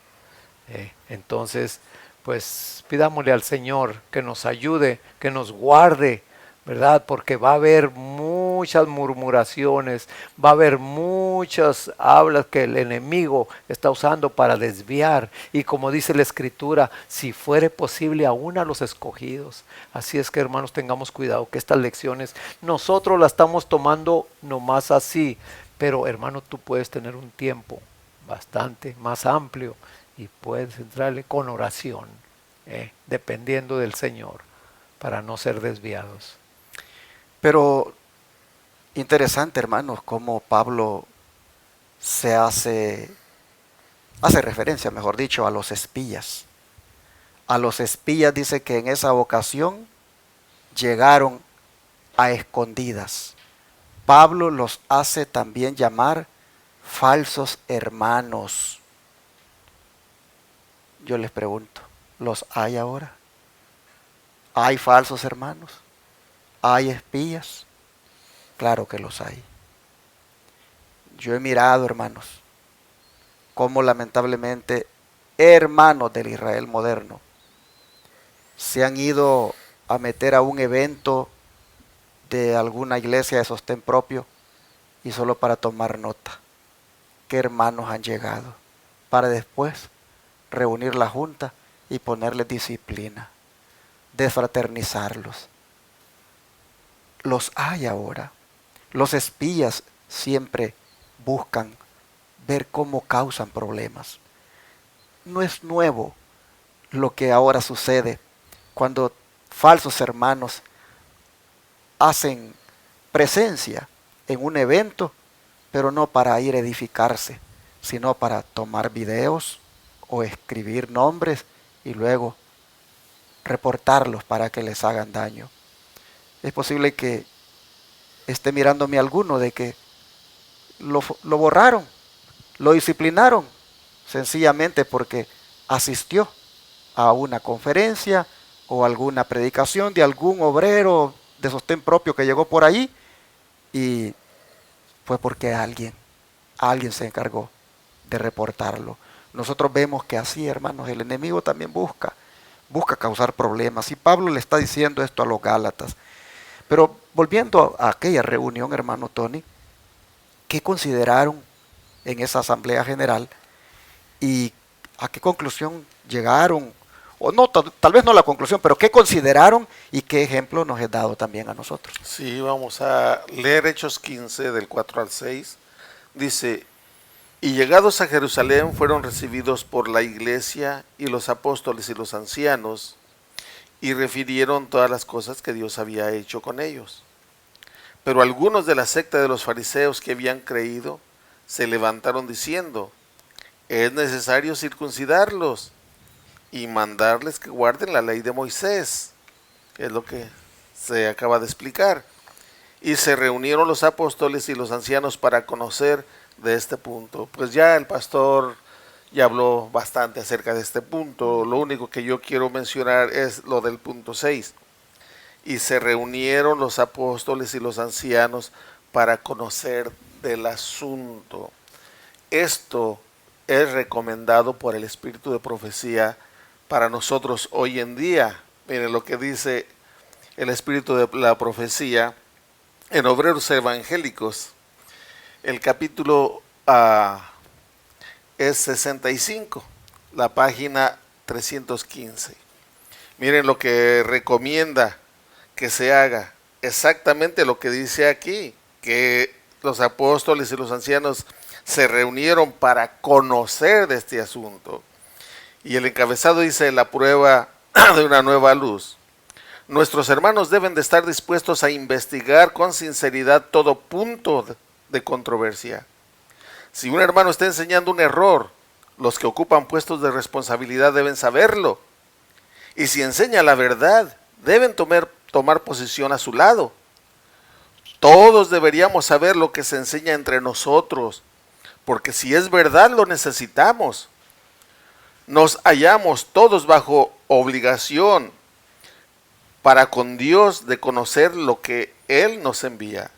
Entonces, pues pidámosle al Señor que nos ayude, que nos guarde, ¿verdad? Porque va a haber muchas murmuraciones, va a haber muchas hablas que el enemigo está usando para desviar. Y como dice la Escritura, si fuere posible aún a los escogidos. Así es que, hermanos, tengamos cuidado que estas lecciones nosotros las estamos tomando nomás así. Pero, hermano, tú puedes tener un tiempo bastante más amplio y puedes entrarle con oración, dependiendo del Señor, para no ser desviados. Pero interesante, hermanos, cómo Pablo hace referencia, mejor dicho, a los espías. A los espías dice que en esa ocasión llegaron a escondidas. Pablo los hace también llamar falsos hermanos. Yo les pregunto, ¿los hay ahora? ¿Hay falsos hermanos? ¿Hay espías? Claro que los hay. Yo he mirado, hermanos, cómo lamentablemente hermanos del Israel moderno se han ido a meter a un evento de alguna iglesia de sostén propio y solo para tomar nota. ¿Qué hermanos han llegado? Para después reunir la junta y ponerles disciplina, desfraternizarlos. Los hay ahora. Los espías siempre buscan ver cómo causan problemas. No es nuevo lo que ahora sucede cuando falsos hermanos hacen presencia en un evento, pero no para ir a edificarse, sino para tomar videos o escribir nombres y luego reportarlos para que les hagan daño. Es posible que esté mirándome alguno de que lo borraron, lo disciplinaron, sencillamente porque asistió a una conferencia o alguna predicación de algún obrero de sostén propio que llegó por ahí y fue porque alguien se encargó de reportarlo. Nosotros vemos que así, hermanos, el enemigo también busca causar problemas. Y Pablo le está diciendo esto a los Gálatas. Pero volviendo a aquella reunión, hermano Tony, ¿qué consideraron en esa asamblea general? ¿Y a qué conclusión llegaron? O no, tal vez no la conclusión, pero ¿qué consideraron y qué ejemplo nos es dado también a nosotros? Sí, vamos a leer Hechos 15 del 4 al 6. Dice: y llegados a Jerusalén fueron recibidos por la iglesia y los apóstoles y los ancianos, y refirieron todas las cosas que Dios había hecho con ellos. Pero algunos de la secta de los fariseos que habían creído se levantaron diciendo: es necesario circuncidarlos y mandarles que guarden la ley de Moisés, que es lo que se acaba de explicar. Y se reunieron los apóstoles y los ancianos para conocer de este punto. Pues ya el pastor ya habló bastante acerca de este punto. Lo único que yo quiero mencionar es lo del punto 6. Y se reunieron los apóstoles y los ancianos para conocer del asunto. Esto es recomendado por el espíritu de profecía para nosotros hoy en día. Miren lo que dice el espíritu de la profecía en Obreros Evangélicos. El capítulo es 65, la página 315. Miren lo que recomienda que se haga, exactamente lo que dice aquí, que los apóstoles y los ancianos se reunieron para conocer de este asunto. Y el encabezado dice: la prueba de una nueva luz. Nuestros hermanos deben de estar dispuestos a investigar con sinceridad todo punto de controversia. Si un hermano está enseñando un error, los que ocupan puestos de responsabilidad deben saberlo. Y si enseña la verdad, deben tomar posición a su lado. Todos deberíamos saber lo que se enseña entre nosotros, porque si es verdad lo necesitamos. Nos hallamos todos bajo obligación para con Dios de conocer lo que Él nos envía.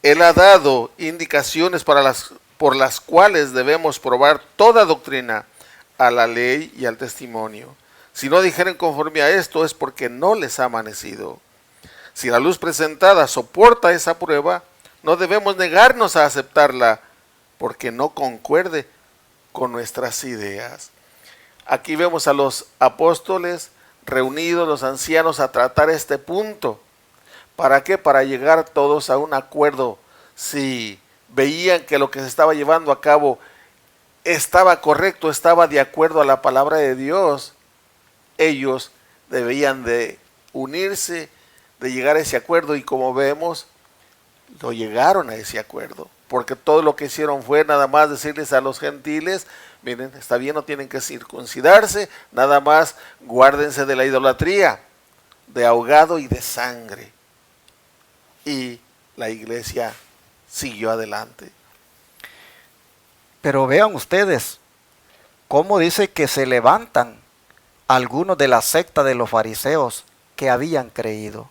Él ha dado indicaciones por las cuales debemos probar toda doctrina a la ley y al testimonio. Si no dijeren conforme a esto, es porque no les ha amanecido. Si la luz presentada soporta esa prueba, no debemos negarnos a aceptarla, porque no concuerde con nuestras ideas. Aquí vemos a los apóstoles reunidos, los ancianos, a tratar este punto. ¿Para qué? Para llegar todos a un acuerdo. Si veían que lo que se estaba llevando a cabo estaba correcto, estaba de acuerdo a la palabra de Dios, ellos debían de unirse, de llegar a ese acuerdo, y como vemos, lo llegaron a ese acuerdo, porque todo lo que hicieron fue nada más decirles a los gentiles: miren, está bien, no tienen que circuncidarse, nada más guárdense de la idolatría, de ahogado y de sangre. Y la iglesia siguió adelante. Pero vean ustedes cómo dice que se levantan algunos de la secta de los fariseos que habían creído.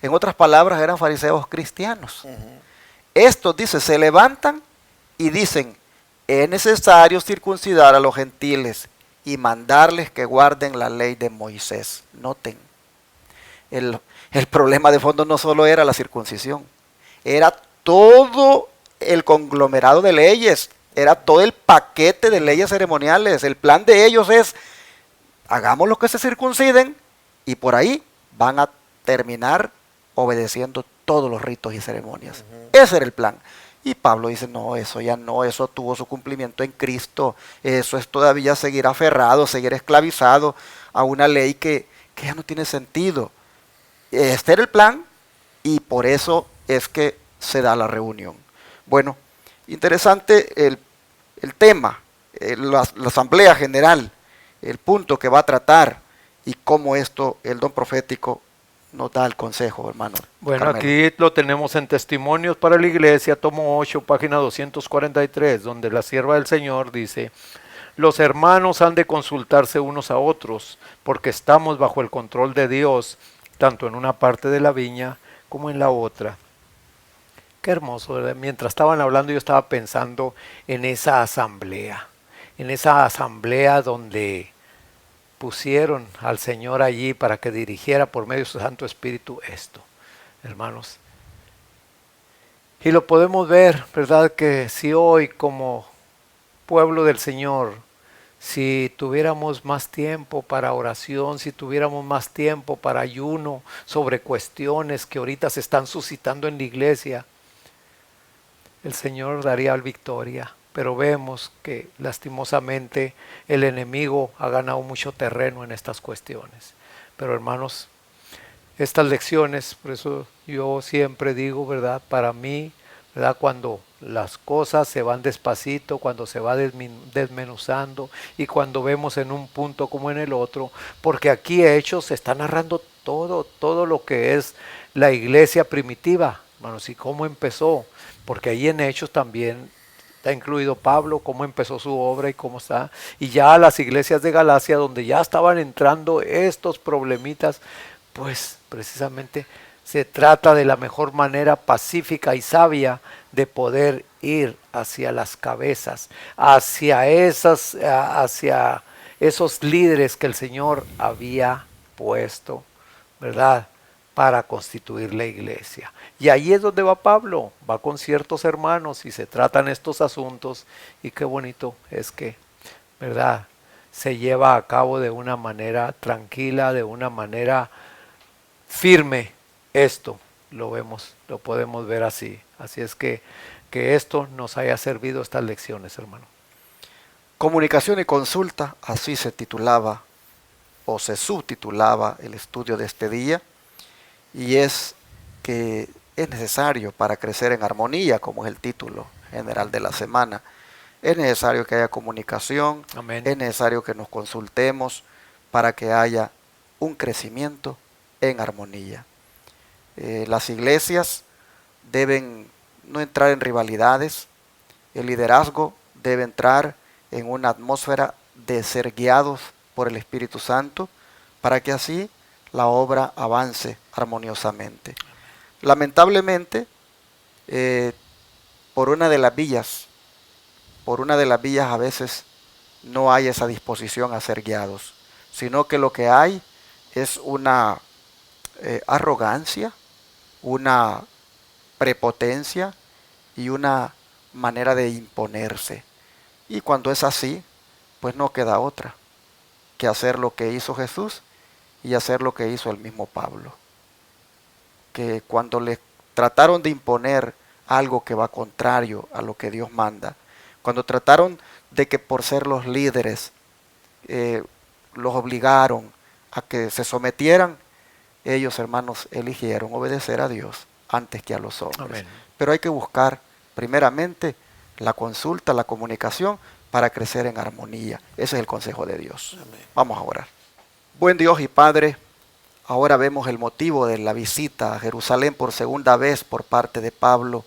En otras palabras, eran fariseos cristianos. Estos, dice, se levantan y dicen: es necesario circuncidar a los gentiles y mandarles que guarden la ley de Moisés. Noten, el problema de fondo no solo era la circuncisión, era todo el conglomerado de leyes, era todo el paquete de leyes ceremoniales. El plan de ellos es: hagamos los que se circunciden, y por ahí van a terminar obedeciendo todos los ritos y ceremonias. Ese era el plan. Y Pablo dice: no, eso ya no, eso tuvo su cumplimiento en Cristo, eso es todavía seguir aferrado, seguir esclavizado a una ley que ya no tiene sentido. Este era el plan, y por eso es que se da la reunión. Bueno, interesante el tema, la asamblea general, el punto que va a tratar, y cómo esto, el don profético, nos da el consejo, hermano. Bueno, Carmelo. aquí lo tenemos en Testimonios para la Iglesia, tomo 8, página 243, donde la sierva del Señor dice: los hermanos han de consultarse unos a otros, porque estamos bajo el control de Dios, tanto en una parte de la viña como en la otra. Qué hermoso, ¿verdad? Mientras estaban hablando, yo estaba pensando en esa asamblea donde pusieron al Señor allí para que dirigiera por medio de su Santo Espíritu esto, hermanos. Y lo podemos ver, ¿verdad? Que si hoy, como pueblo del Señor, si tuviéramos más tiempo para oración, si tuviéramos más tiempo para ayuno sobre cuestiones que ahorita se están suscitando en la iglesia, el Señor daría victoria. Pero vemos que lastimosamente el enemigo ha ganado mucho terreno en estas cuestiones. Pero hermanos, estas lecciones, por eso yo siempre digo, ¿verdad? Para mí, ¿verdad? Cuando las cosas se van despacito, cuando se va desmenuzando y cuando vemos en un punto como en el otro, porque aquí Hechos se está narrando todo lo que es la iglesia primitiva, hermanos, y cómo empezó, porque ahí en Hechos también está incluido Pablo, cómo empezó su obra y cómo está, y ya las iglesias de Galacia, donde ya estaban entrando estos problemitas, pues precisamente se trata de la mejor manera pacífica y sabia de poder ir hacia las cabezas, hacia esos líderes que el Señor había puesto, ¿verdad?, para constituir la iglesia. Y ahí es donde va Pablo, va con ciertos hermanos y se tratan estos asuntos, y qué bonito es que, ¿verdad?, se lleva a cabo de una manera tranquila, de una manera firme. Esto lo podemos ver así. Así es que esto nos haya servido, estas lecciones, hermano. Comunicación y consulta, así se titulaba o se subtitulaba el estudio de este día, y es que es necesario para crecer en armonía, como es el título general de la semana. Es necesario que haya comunicación. Amén. Es necesario que nos consultemos para que haya un crecimiento en armonía. Las iglesias deben no entrar en rivalidades. El liderazgo debe entrar en una atmósfera de ser guiados por el Espíritu Santo, para que así la obra avance armoniosamente. Lamentablemente, por una de las vías a veces no hay esa disposición a ser guiados, sino que lo que hay es una arrogancia, una prepotencia y una manera de imponerse. Y cuando es así, pues no queda otra que hacer lo que hizo Jesús y hacer lo que hizo el mismo Pablo. Que cuando le trataron de imponer algo que va contrario a lo que Dios manda, cuando trataron de que por ser los líderes los obligaron a que se sometieran, ellos, hermanos, eligieron obedecer a Dios antes que a los hombres. Amén. Pero hay que buscar primeramente la consulta, la comunicación, para crecer en armonía. Ese es el consejo de Dios. Amén. Vamos a orar. Buen Dios y Padre, ahora vemos el motivo de la visita a Jerusalén por segunda vez por parte de Pablo,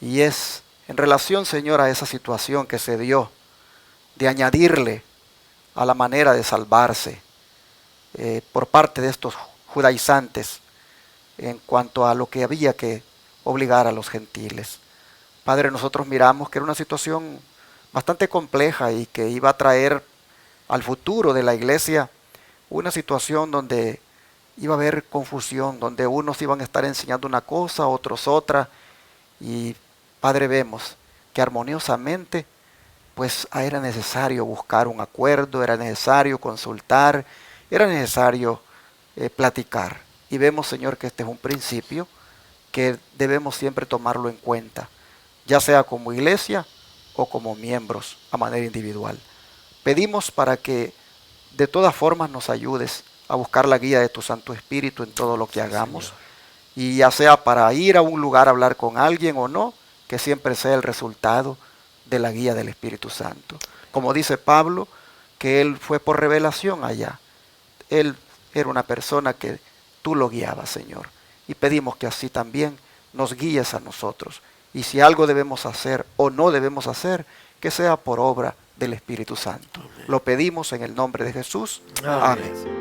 y es en relación, Señor, a esa situación que se dio de añadirle a la manera de salvarse por parte de estos judaizantes en cuanto a lo que había que obligar a los gentiles. Padre, nosotros miramos que era una situación bastante compleja y que iba a traer al futuro de la iglesia una situación donde iba a haber confusión, donde unos iban a estar enseñando una cosa, otros otra, y Padre, vemos que armoniosamente pues era necesario buscar un acuerdo, era necesario consultar, era necesario platicar. Y vemos, Señor, que este es un principio que debemos siempre tomarlo en cuenta, ya sea como iglesia o como miembros a manera individual. Pedimos para que de todas formas nos ayudes a buscar la guía de tu Santo Espíritu en todo lo que hagamos, Señor. Y ya sea para ir a un lugar a hablar con alguien o no, que siempre sea el resultado de la guía del Espíritu Santo. Como dice Pablo, que él fue por revelación allá. Él era una persona que tú lo guiabas, Señor. Y pedimos que así también nos guíes a nosotros. Y si algo debemos hacer o no debemos hacer, que sea por obra del Espíritu Santo. Amén. Lo pedimos en el nombre de Jesús. Amén. Amén.